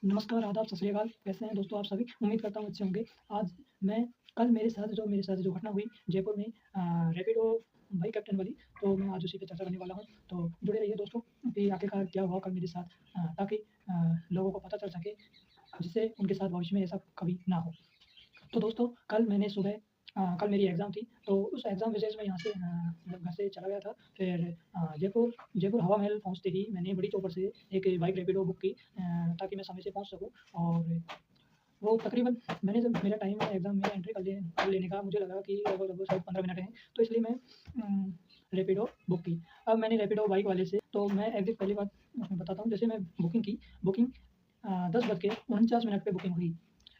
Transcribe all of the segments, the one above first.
नमस्कार, आदाब, सत श्री अकाल। कैसे हैं दोस्तों आप सभी? उम्मीद करता हूँ अच्छे होंगे। आज मैं कल मेरे साथ जो घटना हुई जयपुर में रैपिडो बाइक कैप्टन वाली, तो मैं आज उसी पे चर्चा करने वाला हूँ। तो जुड़े रहिए दोस्तों कि आखिरकार क्या हुआ कल मेरे साथ, ताकि लोगों को पता चल सके, जिससे उनके साथ भविष्य में ऐसा कभी ना हो। तो दोस्तों कल मेरी एग्ज़ाम थी, तो उस एग्ज़ाम वजह से मैं यहाँ से मतलब घर से चला गया था। फिर जयपुर जयपुर हवा महल पहुँचते ही मैंने बड़ी चौपड़ से एक बाइक रैपिडो बुक की, ताकि मैं समय से पहुँच सकूँ। और वो तकरीबन मैंने जब मेरा टाइम है एग्ज़ाम में एंट्री कर लेने का, मुझे लगा कि लगभग शायद 15 मिनट हैं, तो इसलिए मैं रैपिडो बुक की। अब मैंने रैपिडो बाइक वाले से, तो मैं एग्ज़ैक्ट पहली बात उसमें बताता हूँ। जैसे मैं बुकिंग 10 बज के 49 मिनट पे बुकिंग हुई।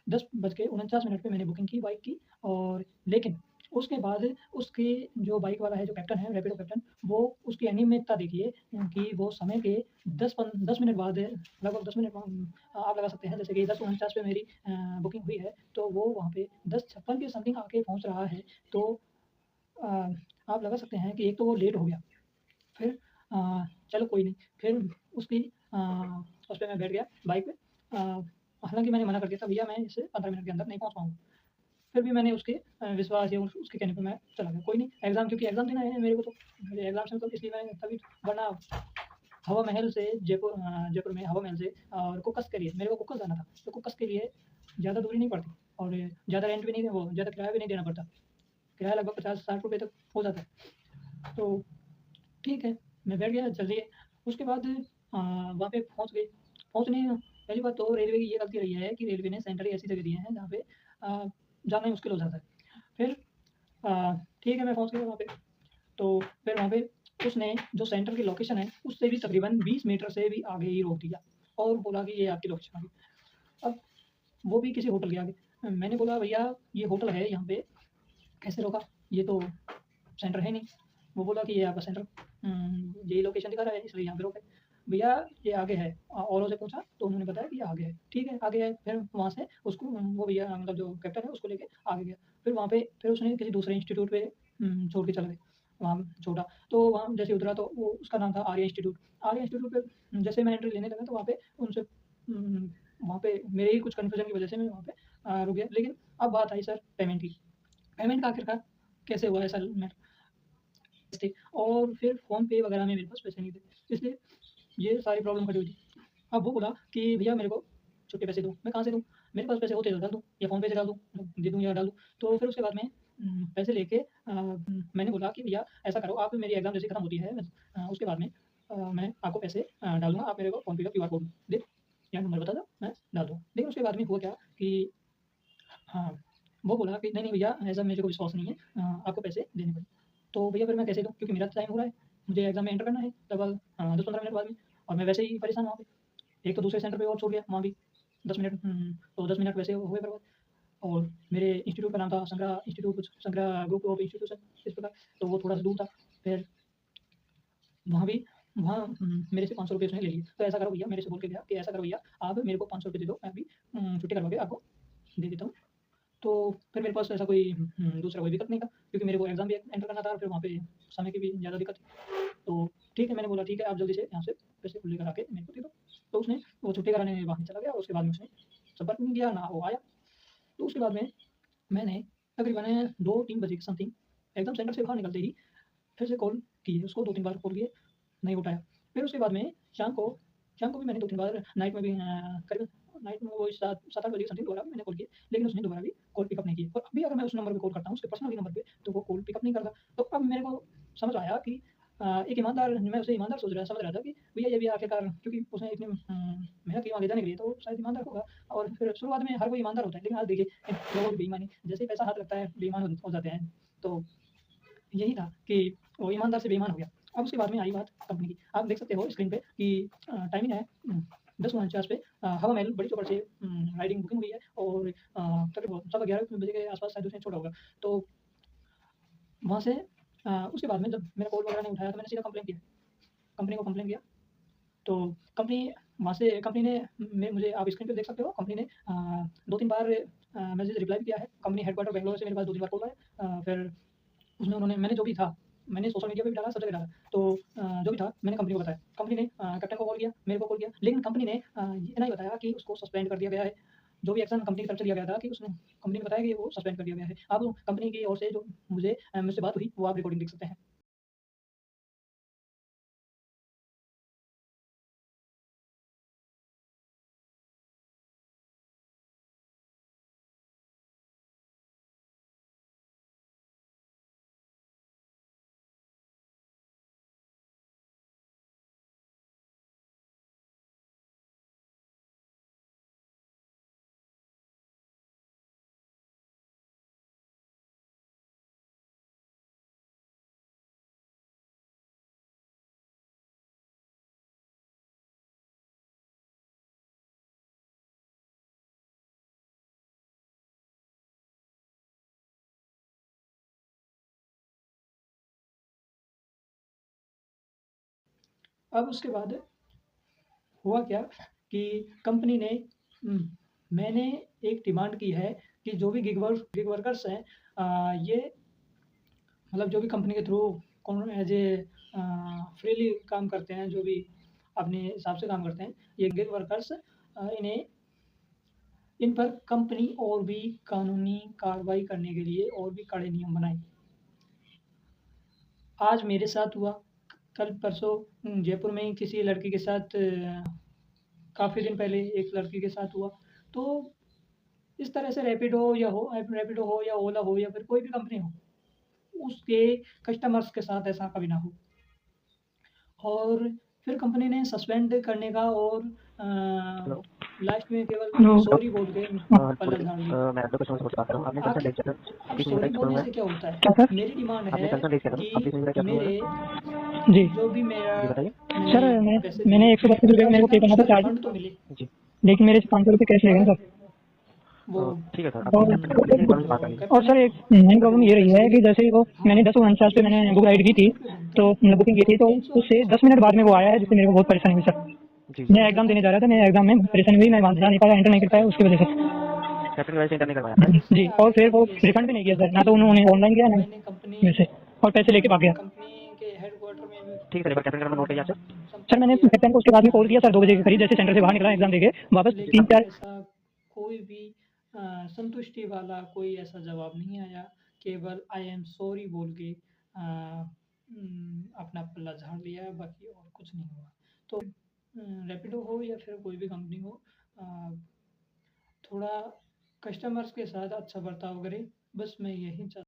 10 बज के 49 मिनट पे मैंने बुकिंग की बाइक की। और लेकिन उसके बाद उसके जो बाइक वाला है, जो कैप्टन है, रैपिडो कैप्टन, वो उसकी अनियमितता देखिए, कि वो समय के 10 मिनट बाद, लगभग 10 मिनट आप लगा सकते हैं। जैसे कि 10:49 पे मेरी बुकिंग हुई है, तो वो वहाँ पे 10:56 के समथिंग आके पहुँच रहा है। तो अ, आप लगा सकते हैं कि एक तो वो लेट हो गया। फिर चलो कोई नहीं, फिर उसकी अ, उस पे मैं बैठ गया बाइक पे। हालाँकि मैंने मना कर दिया था, भैया मैं इससे 15 मिनट के अंदर नहीं पहुँच पाऊँगा। फिर भी मैंने उसके विश्वास या उसके कहने पे मैं चला गया। कोई नहीं, क्योंकि एग्ज़ाम देना है मेरे को, तो मेरे एग्ज़ाम से मतलब इसलिए मैं तभी, वरना हवा महल से जयपुर में हवा महल से और कुक्कस के लिए मेरे को कुक्कस जाना था। तो कुक्कस के लिए ज़्यादा दूरी नहीं पड़ती, और ज़्यादा रेंट भी नहीं, वो ज़्यादा किराया भी नहीं देना पड़ता। किराया लगभग 50-60 रुपए तक हो जाता है। तो ठीक है, मैं बैठ गया, चल दिए। उसके बाद वहाँ पे पहुँच गए। पहुँचने पहली बात तो रेलवे की ये गलती रही है कि रेलवे ने सेंटर ही ऐसी जगह दिए हैं जहाँ पे जाना ही मुश्किल हो जाता है। फिर ठीक है, मैं पहुँच गया वहाँ पे। तो फिर वहाँ पे उसने जो सेंटर की लोकेशन है, उससे भी तकरीबन 20 मीटर से भी आगे ही रोक दिया, और बोला कि ये आपकी लोकेशन आ गई। अब वो भी किसी होटल के आगे। मैंने बोला, भैया ये होटल है यहाँ पे, कैसे रोका? ये तो सेंटर है नहीं। वो बोला कि ये आपका सेंटर यही लोकेशन दिखा रहा है, इसलिए यहाँ पे रोके। भैया ये आगे है। औरों से पूछा तो उन्होंने बताया कि ये आगे है। ठीक है, आगे है। फिर वहाँ से उसको वो भैया, मतलब जो कैप्टन है, उसको लेके आगे गया। फिर उसने किसी दूसरे इंस्टीट्यूट पे छोड़ के चला गया। वहाँ छोड़ा, तो वहाँ जैसे उतरा तो वो उसका नाम था आर्या इंस्टीट्यूट। आर्या इंस्टीट्यूट पे जैसे मैं एंट्री लेने लगा, तो वहाँ पे उनसे वहाँ पे मेरे ही कुछ कन्फ्यूज़न की वज़ह से मैं वहाँ पे रुक गया। लेकिन अब बात आई सर पेमेंट की। पेमेंट का आखिरकार कैसे हुआ ऐसा थे, और फिर फ़ोन पे वगैरह में मेरे पास पैसे नहीं थे, इसलिए ये सारी प्रॉब्लम खड़ी हुई थी। अब वो बोला कि भैया मेरे को छुट्टे पैसे दो। मैं कहाँ से दूँ? मेरे पास पैसे होते तो डाल दूँ, या फ़ोन पे से डाल दूँ, दे दूँ या डाल दूँ। तो फिर उसके बाद में पैसे लेके मैंने बोला कि भैया ऐसा करो, आप मेरी एग्ज़ाम जैसे खत्म होती है, उसके बाद में मैं आपको पैसे डालूँगा, आप मेरे को फ़ोन पे का क्यूआर कोड दे दो या नंबर बता दो, मैं डाल दूँगा। लेकिन उसके बाद में हुआ क्या कि हाँ, वो बोला कि नहीं, नहीं भैया, ऐसा मेरे को विश्वास नहीं है, आपको पैसे देने पड़ेंगे। तो भैया फिर मैं कैसे दूँ? क्योंकि मेरा टाइम हो रहा है, मुझे एग्ज़ाम में एंटर करना है लगभग 10-15 मिनट बाद में, और मैं वैसे ही परेशान वहाँ पे। एक तो दूसरे सेंटर पे और छूट गया, वहाँ भी 10 मिनट, तो 10 मिनट वैसे हुए बर्बाद। और मेरे इंस्टीट्यूट का नाम था संग्रा इंस्टीट्यूट, कुछ संग्रा ग्रुप ऑफ इंस्टीट्यूशन, इस प्रकार, तो वो थोड़ा-सा दूर था। फिर वहाँ भी वहाँ मेरे से ₹500 उसने ले लिए। तो ऐसा करो भैया, मेरे से बोल के गया कि ऐसा करो भैया, आप मेरे को ₹500 दे दो, मैं अभी छुट्टी करवा के आपको दे देता हूँ। तो फिर मेरे पास ऐसा कोई दूसरा कोई विकल्प नहीं था, क्योंकि मेरे को एग्ज़ाम भी एंटर करना था, और फिर वहाँ पे समय की भी ज़्यादा दिक्कत थी। तो ठीक है, मैंने बोला ठीक है, आप जल्दी से यहाँ से पैसे लेकर आके मेरे को दे दो। तो उसने वो छुट्टी कराने वहाँ चला गया, और उसके बाद में उसने संपर्क नहीं किया, ना वो आया। तो उसके बाद में मैंने तकरीबन 2-3 बजे के समथिंग एकदम सेंटर से बाहर निकलते ही फिर से कॉल किए उसको, 2-3 बार कॉल किए, नहीं उठाया। फिर उसके बाद में शाम को भी मैंने 2-3 बार, नाइट में भी करीबन नाइट में वो 7-8 बजे के समथिंग दोबारा मैंने कॉल किया, लेकिन उसने दोबारा भी कॉल पिकअप नहीं की। और अभी अगर मैं उस नंबर पे कॉल करता हूँ, उसके पर्सनली नंबर पे, तो वो कॉल पिकअप नहीं करता। तो अब मेरे को समझ आया कि एक ईमानदार, मैं उसे ईमानदार समझ रहा था कि भैया ये भी आखिरकार, क्योंकि उसने इतनी मेहनत की वहाँ ले जाने के लिए, तो शायद ईमानदार होगा। और फिर शुरुआत में हर कोई ईमानदार होता है, लेकिन आज देखिए लोगों की बेईमानी, जैसे ही पैसा हाथ लगता है बेईमान हो जाते हैं। तो यही था कि वो ईमानदार से बेईमान हो गया। अब उसके बाद में आई बात कंपनी की। आप देख सकते हो स्क्रीन पे कि टाइमिंग है 10:49 पे, हवा महल बड़ी चौपड़ से राइडिंग बुकिंग हुई है, और तकरीबन सवा 11 बजे के आस-पास शायद उसने छोड़ा होगा। तो वहाँ से उसके बाद में जब मेरा कॉल वगैरह नहीं उठाया, तो मैंने सीधा कंप्लेन किया। कंपनी को कंप्लेन किया, तो कंपनी ने मुझे, आप स्क्रीन पे देख सकते हो, कंपनी ने 2-3 बार मैसेज रिप्लाई भी किया है। कंपनी हेडक्वार्टर बैंगलोर से मेरे पास 2-3 बार कॉल आया। फिर उसमें उन्होंने मैंने जो भी था, मैंने सोशल मीडिया पे भी डाला, सब जगह डाला। तो जो भी था मैंने कंपनी को बताया। कंपनी ने कैप्टन को कॉल किया, मेरे को कॉल किया, लेकिन कंपनी ने इतना ही बताया कि उसको सस्पेंड कर दिया गया है। जो भी एक्शन कंपनी की तरफ से लिया गया था कि उसने कंपनी ने बताया कि वो सस्पेंड कर दिया गया है। अब कंपनी की ओर से जो मुझसे बात हुई, वो आप रिकॉर्डिंग देख सकते हैं। अब उसके बाद हुआ क्या कि कंपनी ने मैंने एक डिमांड की है कि जो भी गिग वर्कर्स हैं ये मतलब जो भी कंपनी के थ्रू कौन एज़ ए फ्रीली काम करते हैं, जो भी अपने हिसाब से काम करते हैं, ये गिग वर्कर्स इन्हें इन पर कंपनी और भी कानूनी कार्रवाई करने के लिए और भी कड़े नियम बनाए। आज मेरे साथ हुआ, कल परसों जयपुर में ही किसी लड़की के साथ काफ़ी दिन पहले एक लड़की के साथ हुआ। तो इस तरह से रैपिडो हो या ओला हो या फिर कोई भी कंपनी हो, उसके कस्टमर्स के साथ ऐसा कभी ना हो। और फिर कंपनी ने सस्पेंड करने का और हेलो। लास्ट में केवल हेलो। सॉरी बोल के पल्ला झाड़ ली। मैं आपको क्वेश्चन बात कर रहा हूँ। आपने कंसर्न रेज किया था, अब प्लीज मुझे सॉरी बताइए बोलने हुआ है। से क्या होता है? क्या सर? मेरी डिमांड आपने है कंसर्न रेज किया था, आप प्लीज मुझे बताइए कि क्या हुआ मेरे है। जी जो भी मेरा जी बताइए। सर मैंने 132 रुपये मेरे को पे करना था चार्ज, फंड तो मिले जी लेकिन मेरे से 500 रुपये कैश ले गए सर। वो ठीक है सर, आप और कैप्टन को देखिए, कॉल बात आएगी। और सर एक मेन प्रॉब्लम ये रही है कि जैसे वो मैंने 10:49 पे मैंने बुक राइड की थी, तो मतलब बुकिंग की थी, तो उससे 10 मिनट बाद में वो आया है, जिससे मेरे को बहुत परेशानी हुई सर। जी जी मैं एग्जाम देने जा रहा था, मैं एग्जाम में परेशानी हुई, मैं वहाँ जा नहीं पाया, एंटर नहीं कर पाया, उसकी वजह से। कैप्टन की वजह से इंटर नहीं कर पाया। जी, और फिर वो रिफंड भी नहीं किया सर, ना तो उन्होंने ऑनलाइन किया ना मैंने कंपनी मेरे से, और पैसे लेके भाग गया। कंपनी के हेडक्वार्टर में भी ठीक है सर, एक बार कैप्टन का नंबर नोट कीजिए आप सर। सर संपर्क मैंने किया, कैप्टन को उसके बाद में कॉल किया सर 2 बजे के करीब, जैसे सेंटर से बाहर निकला एग्जाम देके वापस लेकिन 3-4। ऐसा कोई भी संतुष्टि वाला कोई ऐसा जवाब नहीं आया। केवल आई एम सॉरी बोल के अपना पल्ला झाड़ लिया, बाकी और कुछ नहीं हुआ। तो रैपिडो हो या फिर कोई भी कंपनी हो, अ, थोड़ा कस्टमर्स के साथ अच्छा बर्ताव करें, बस मैं यही चाहता